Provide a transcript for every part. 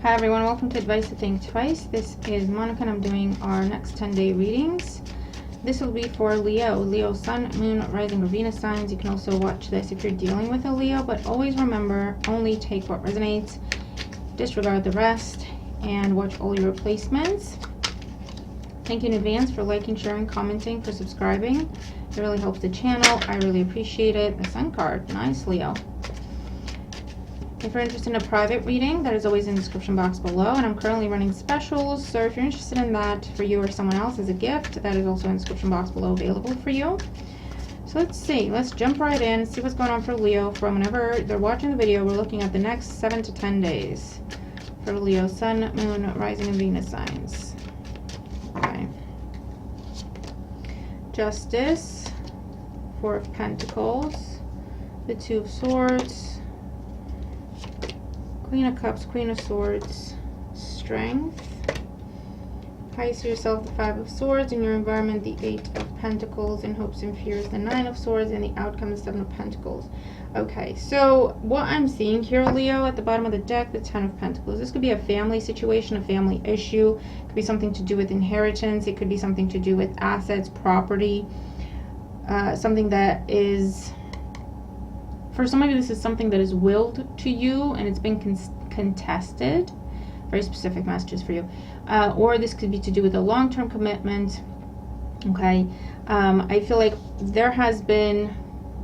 Hi everyone, welcome to Advice to Think Twice. This is Monica and I'm doing our next 10-day readings. This will be for Leo, Sun, Moon, Rising, or Venus signs. You can also watch this if you're dealing with a Leo, but always remember, only take what resonates, disregard the rest, and watch all your replacements. Thank you in advance for liking, sharing, commenting, for subscribing. It really helps the channel. I really appreciate it. The Sun card, nice, Leo. If you're interested in a private reading, that is always in the description box below, and I'm currently running specials, so if you're interested in that for you or someone else as a gift, that is also in the description box below, available for you. So let's see, let's jump right in, see what's going on for Leo from whenever they're watching the video. We're looking at the next 7 to 10 days for Leo, Sun, Moon, Rising, and Venus signs. Okay. Justice, Four of Pentacles, the Two of Swords, Queen of Cups, Queen of Swords, Strength. How you see yourself, the Five of Swords. In your environment, the Eight of Pentacles. In hopes and fears, the Nine of Swords. And the outcome, the Seven of Pentacles. Okay, so what I'm seeing here, Leo, at the bottom of the deck, the Ten of Pentacles. This could be a family situation, a family issue. It could be something to do with inheritance. It could be something to do with assets, property. Something that is... For some of you, this is something that is willed to you and it's been contested. Very specific messages for you. Or this could be to do with a long-term commitment. Okay. I feel like there has been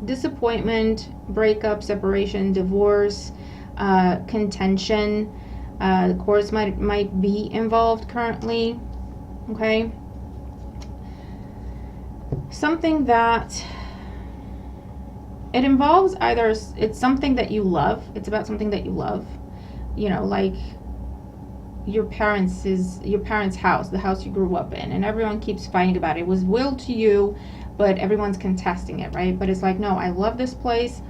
disappointment, breakup, separation, divorce, contention. The courts might be involved currently. Okay. Something that... It involves either, it's something that you love. It's about something that you love. You know, like your parents' house, the house you grew up in, and everyone keeps fighting about it. It was willed to you, but everyone's contesting it, right? But it's like, no, I love this place.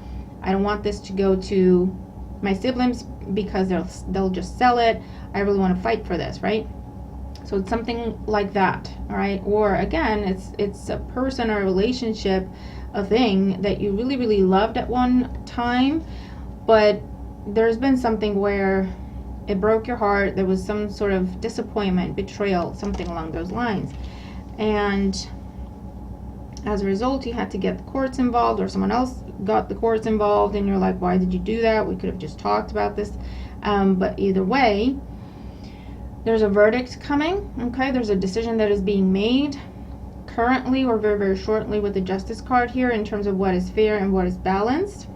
I don't want this to go to my siblings because they'll just sell it. I really want to fight for this, right? So it's something like that, all right? Or again, it's a person or a relationship, a thing that you really, really loved at one time, but there's been something where it broke your heart. There was some sort of disappointment, betrayal, something along those lines. And as a result, you had to get the courts involved, or someone else got the courts involved, and you're like, why did you do that? We could have just talked about this. But either way, there's a verdict coming, okay? There's a decision that is being made currently or very, very shortly with the Justice card here in terms of what is fair and what is balanced.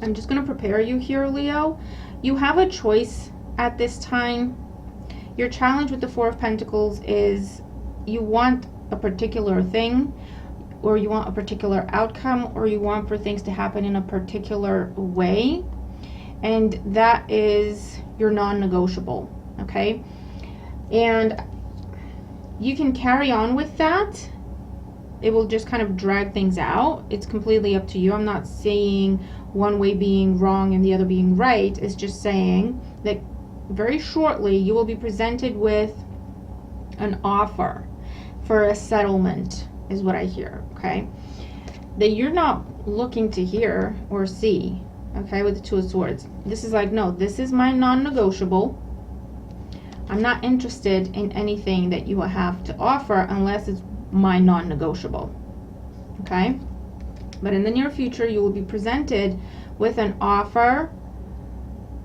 I'm just going to prepare you here, Leo. You have a choice at this time. Your challenge with the Four of Pentacles is you want a particular thing, or you want a particular outcome, or you want for things to happen in a particular way, and that is your non-negotiable, okay? And you can carry on with that. It will just kind of drag things out. It's completely up to you. I'm not saying one way being wrong and the other being right. It's just saying that very shortly you will be presented with an offer for a settlement, is what I hear, okay? That you're not looking to hear or see, okay, with the Two of Swords. This is like, no, this is my non-negotiable. I'm not interested in anything that you have to offer unless it's my non-negotiable, okay? But in the near future, you will be presented with an offer.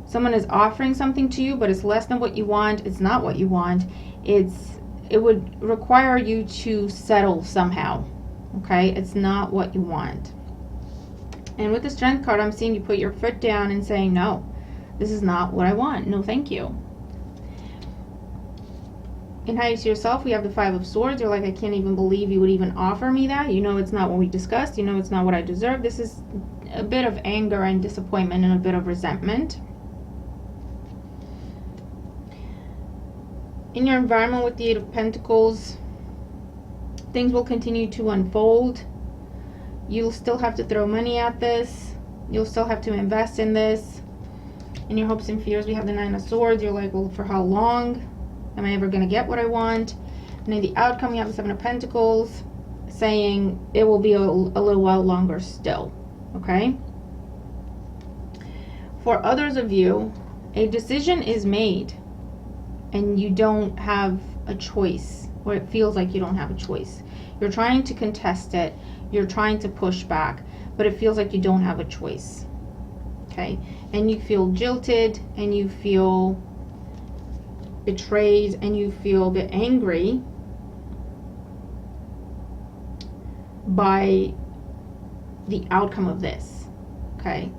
Someone is offering something to you, but it's less than what you want. It's not what you want. It would require you to settle somehow, okay? It's not what you want. And with the Strength card, I'm seeing you put your foot down and saying, no, this is not what I want. No, thank you. And how you see yourself, we have the Five of Swords. You're like, I can't even believe you would even offer me that. You know it's not what we discussed. You know it's not what I deserve. This is a bit of anger and disappointment and a bit of resentment. In your environment with the Eight of Pentacles, things will continue to unfold. You'll still have to throw money at this. You'll still have to invest in this. In your hopes and fears, we have the Nine of Swords. You're like, well, for how long? Am I ever going to get what I want? And in the outcome, we have the Seven of Pentacles, saying it will be a little while longer still, okay? For others of you, A decision is made and you don't have a choice, or it feels like you don't have a choice. You're trying to contest it, you're trying to push back, but it feels like you don't have a choice. Okay? And you feel jilted, and you feel betrayed, and you feel a bit angry by the outcome of this. Okay?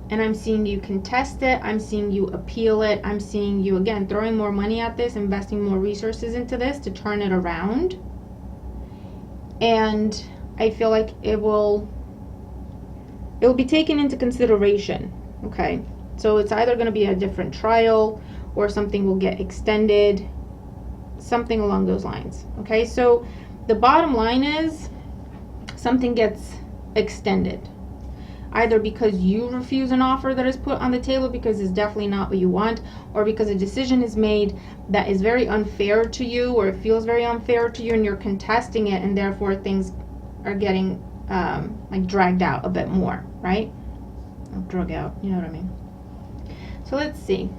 And I'm seeing you contest it, I'm seeing you appeal it, I'm seeing you, again, throwing more money at this, investing more resources into this to turn it around. And I feel like it will be taken into consideration, okay? So it's either going to be a different trial, or something will get extended, something along those lines, okay? So the bottom line is something gets extended, either because you refuse an offer that is put on the table because it's definitely not what you want, or because a decision is made that is very unfair to you, or it feels very unfair to you, and you're contesting it, and therefore things are getting like dragged out a bit more, right? Drug out, you know what I mean? So let's see.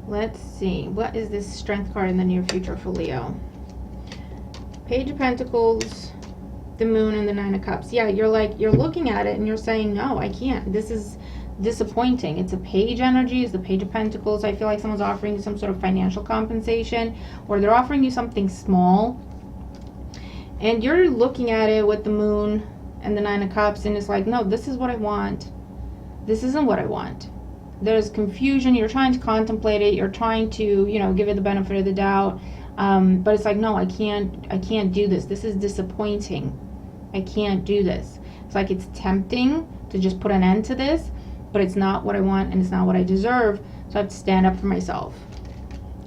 What is this strength card in the near future for Leo? Page of Pentacles, the Moon, and the Nine of Cups. Yeah, you're looking at it and you're saying, no, I can't. This is disappointing. It's a page energy. It's the Page of Pentacles. I feel like someone's offering you some sort of financial compensation, or they're offering you something small. And you're looking at it with the Moon and the Nine of Cups, and it's like, no, this is what I want. This isn't what I want. There's confusion. You're trying to contemplate it. You're trying to, give it the benefit of the doubt. But it's like, no, I can't do this. This is disappointing. I can't do this. It's like it's tempting to just put an end to this, but it's not what I want and it's not what I deserve. So I have to stand up for myself.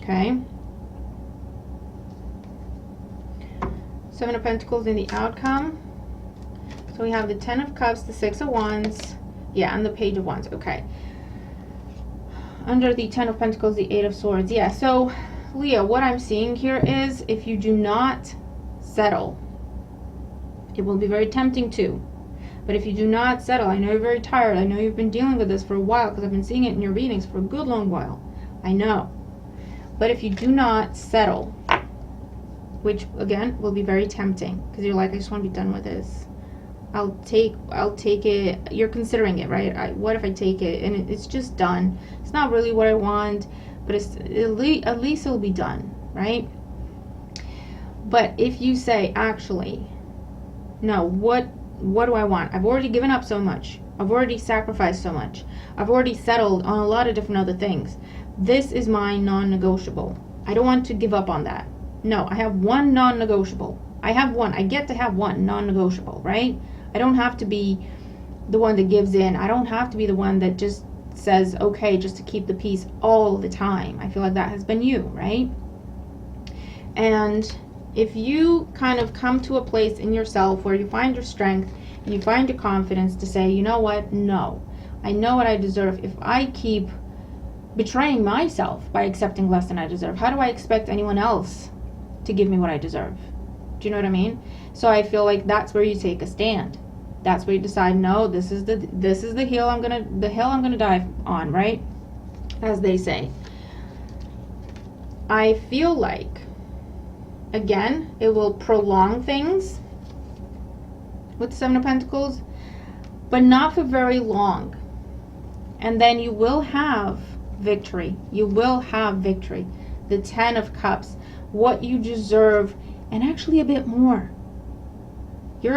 Okay? Seven of Pentacles in the outcome. So we have the Ten of Cups, the Six of Wands, yeah, and the Page of Wands. Okay. Under the Ten of Pentacles, the Eight of Swords. Yeah, so Leo, what I'm seeing here is if you do not settle, it will be very tempting too. But if you do not settle, I know you're very tired. I know you've been dealing with this for a while because I've been seeing it in your readings for a good long while. I know. But if you do not settle, which again will be very tempting because you're like, I just want to be done with this. I'll take it. You're considering it, right? What if I take it and it's just done? It's not really what I want, but at least it'll be done, right? But if you say, actually, no, what do I want? I've already given up so much. I've already sacrificed so much. I've already settled on a lot of different other things. This is my non-negotiable. I don't want to give up on that. No, I have one non-negotiable. I have one. I get to have one non-negotiable, right? I don't have to be the one that gives in. I don't have to be the one that just says, okay, just to keep the peace all the time. I feel like that has been you, right? And if you kind of come to a place in yourself where you find your strength, and you find your confidence to say, you know what? No. I know what I deserve. If I keep betraying myself by accepting less than I deserve, how do I expect anyone else to give me what I deserve? Do you know what I mean? So I feel like that's where you take a stand. That's where you decide, no, this is the hill I'm gonna die on, right? As they say. I feel like, again, it will prolong things with the Seven of Pentacles, but not for very long. And then you will have victory. You will have victory. The Ten of Cups, what you deserve, and actually a bit more. You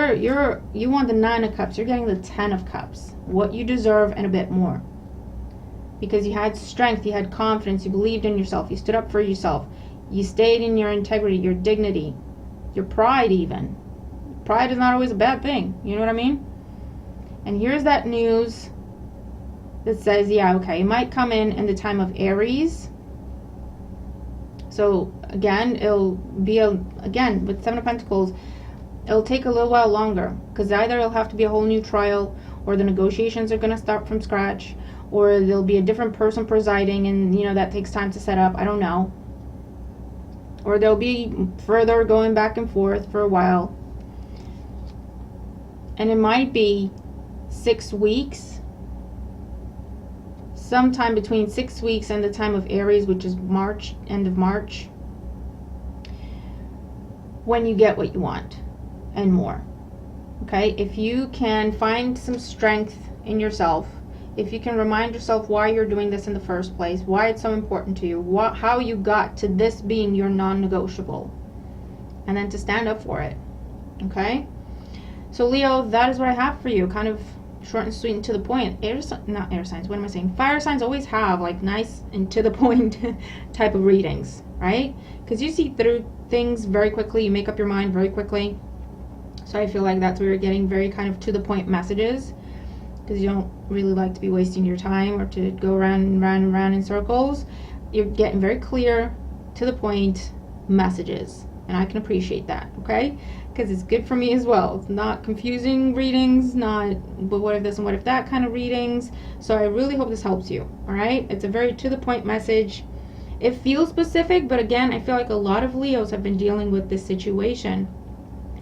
want the Nine of Cups. You're getting the Ten of Cups. What you deserve and a bit more. Because you had strength, you had confidence, you believed in yourself, you stood up for yourself, you stayed in your integrity, your dignity, your pride even. Pride is not always a bad thing. You know what I mean? And here's that news that says, yeah, okay, it might come in the time of Aries. So again, it'll be again with Seven of Pentacles, it'll take a little while longer because either it'll have to be a whole new trial, or the negotiations are going to start from scratch, or there'll be a different person presiding, and that takes time to set up. I don't know. Or there'll be further going back and forth for a while. And it might be 6 weeks, sometime between 6 weeks and the time of Aries, which is March, end of March, when you get what you want and more. Okay, if you can find some strength in yourself, if you can remind yourself why you're doing this in the first place, why it's so important to you, how you got to this being your non-negotiable, and then to stand up for it. Okay, so Leo, that is what I have for you. Kind of short and sweet and to the point. Not air signs, what am I saying? Fire signs always have like nice and to the point type of readings, right? Because you see through things very quickly, you make up your mind very quickly. So I feel like that's where you're getting very kind of to the point messages, because you don't really like to be wasting your time or to go around and round and round in circles. You're getting very clear, to the point messages, and I can appreciate that, okay? Because it's good for me as well. It's not confusing readings, not but what if this and what if that kind of readings. So I really hope this helps you, all right? It's a very to the point message. It feels specific, but again, I feel like a lot of Leos have been dealing with this situation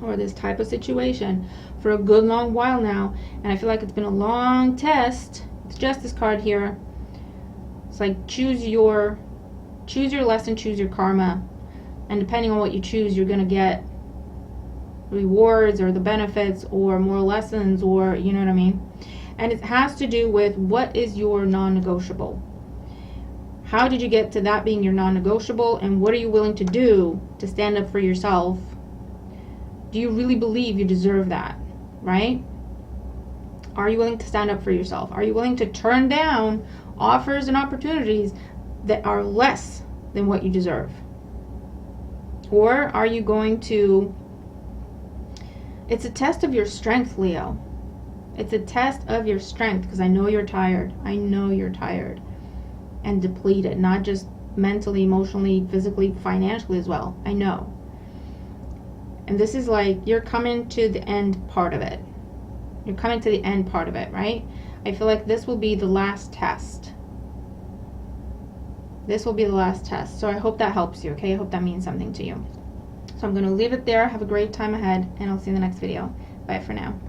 or this type of situation for a good long while now, and I feel like it's been a long test. It's Justice card here. It's like choose your lesson, choose your karma, and depending on what you choose, you're gonna get rewards or the benefits or more lessons, or you know what I mean. And it has to do with what is your non-negotiable. How did you get to that being your non-negotiable, and what are you willing to do to stand up for yourself? Do you really believe you deserve that, right? Are you willing to stand up for yourself? Are you willing to turn down offers and opportunities that are less than what you deserve? Or are you going to... It's a test of your strength, Leo. It's a test of your strength, because I know you're tired. I know you're tired and depleted, not just mentally, emotionally, physically, financially as well. I know. And this is like you're coming to the end part of it. You're coming to the end part of it, right? I feel like this will be the last test. This will be the last test. So I hope that helps you, okay? I hope that means something to you. So I'm going to leave it there. Have a great time ahead, and I'll see you in the next video. Bye for now.